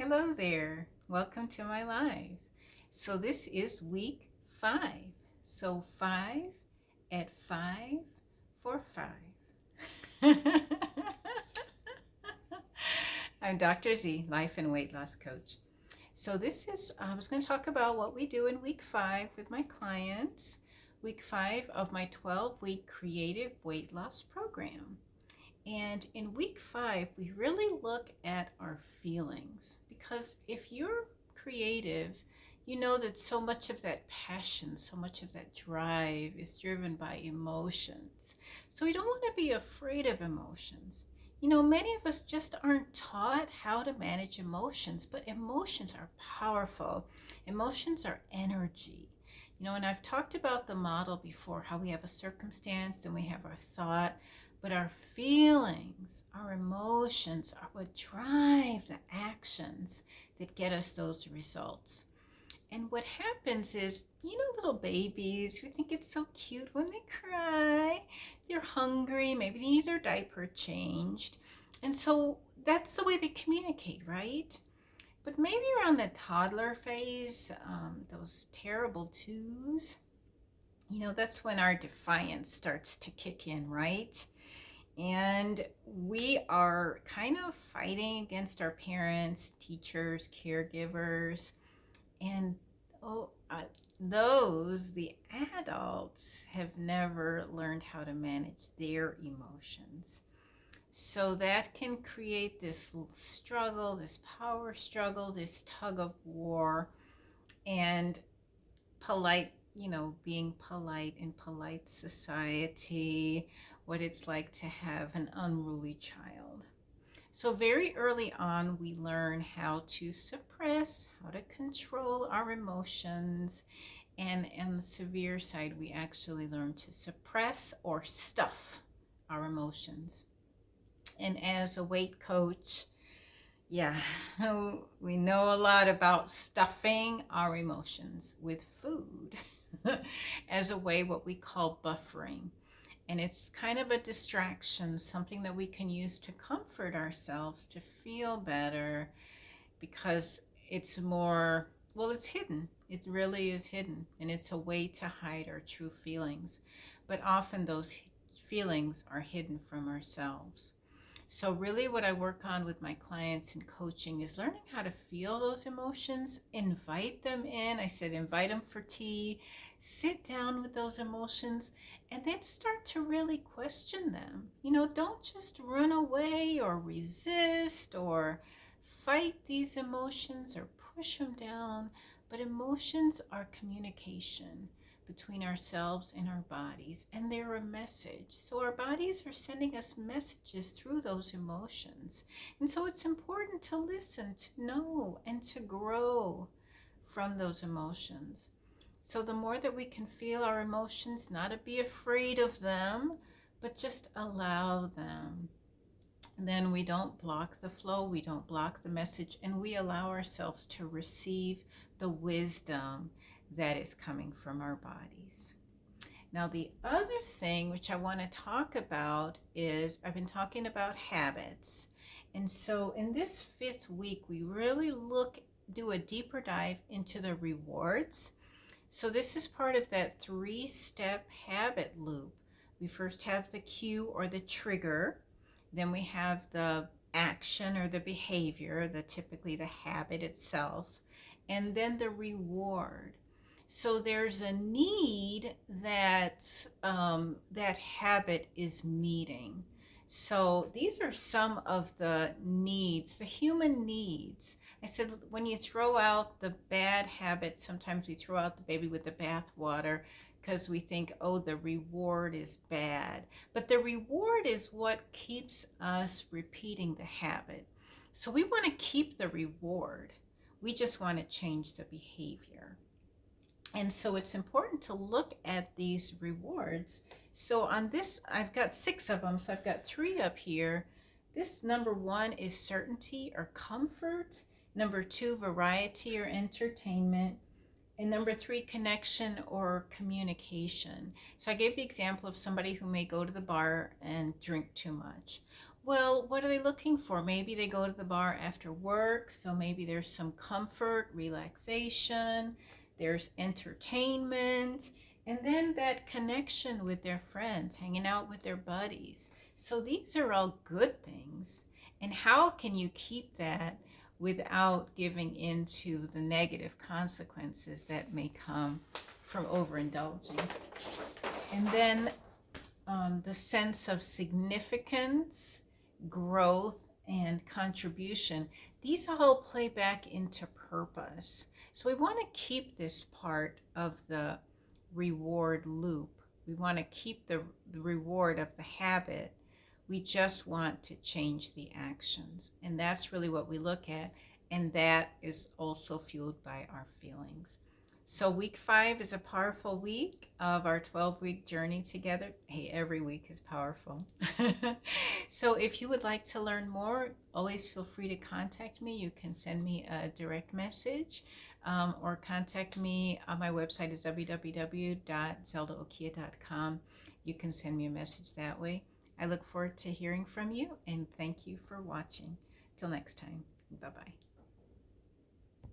Hello there. Welcome to my live. So this is week 5. So 5 at 5 for 5. I'm Dr. Z, life and weight loss coach. So I was going to talk about what we do in week 5 with my clients. Week 5 of my 12-week creative weight loss program. And in week 5, we really look at our feelings, because if you're creative, you know that so much of that passion, so much of that drive is driven by emotions. So we don't want to be afraid of emotions. Many of us just aren't taught how to manage emotions, but emotions are powerful. Emotions are energy. And I've talked about the model before, how we have a circumstance, then we have our thought, but our feelings, our emotions are what drive the actions that get us those results. And what happens is, little babies who think it's so cute when they cry, they're hungry, maybe they need their diaper changed. And so that's the way they communicate, right? But maybe around the toddler phase, those terrible twos, that's when our defiance starts to kick in, right? And we are kind of fighting against our parents, teachers, caregivers, and oh, the adults have never learned how to manage their emotions. So that can create this struggle, this power struggle, this tug of war, and polite, being polite in polite society, what it's like to have an unruly child. So very early on, we learn how to suppress, how to control our emotions. And on the severe side, we actually learn to suppress or stuff our emotions. And as a weight coach, yeah, we know a lot about stuffing our emotions with food as a way, what we call buffering. And it's kind of a distraction, something that we can use to comfort ourselves, to feel better, because it's more, well, it's hidden. It really is hidden. And it's a way to hide our true feelings. But often those feelings are hidden from ourselves. So really what I work on with my clients in coaching is learning how to feel those emotions, invite them in. I said, invite them for tea, sit down with those emotions, and then start to really question them. Don't just run away or resist or fight these emotions or push them down, but emotions are communication between ourselves and our bodies, and they're a message. So our bodies are sending us messages through those emotions. And so it's important to listen, to know, and to grow from those emotions. So the more that we can feel our emotions, not to be afraid of them, but just allow them, then we don't block the flow, we don't block the message, and we allow ourselves to receive the wisdom that is coming from our bodies. Now, the other thing which I want to talk about is, I've been talking about habits. And so in this 5th week, we really do a deeper dive into the rewards. So this is part of that 3-step habit loop. We first have the cue or the trigger, then we have the action or the behavior, typically the habit itself, and then the reward. So there's a need that that habit is meeting. So these are some of the needs, the human needs. I said, when you throw out the bad habit, sometimes we throw out the baby with the bathwater, because we think, oh, the reward is bad. But the reward is what keeps us repeating the habit. So we want to keep the reward. We just want to change the behavior. And so it's important to look at these rewards. So on this, I've got 6 of them. So I've got 3 up here. This number 1 is certainty or comfort. Number 2, variety or entertainment. And number 3, connection or communication. So I gave the example of somebody who may go to the bar and drink too much. Well, what are they looking for? Maybe they go to the bar after work, so maybe there's some comfort, relaxation, there's entertainment, and then that connection with their friends, hanging out with their buddies. So these are all good things. And how can you keep that without giving into the negative consequences that may come from overindulging? And then the sense of significance, growth, and contribution, these all play back into purpose. So we want to keep this part of the reward loop. We want to keep the reward of the habit. We just want to change the actions. And that's really what we look at. And that is also fueled by our feelings. So week 5 is a powerful week of our 12-week journey together. Hey, every week is powerful. So if you would like to learn more, always feel free to contact me. You can send me a direct message or contact me on my website is www.zeldaokia.com. You can send me a message that way. I look forward to hearing from you, and thank you for watching. Till next time, bye-bye.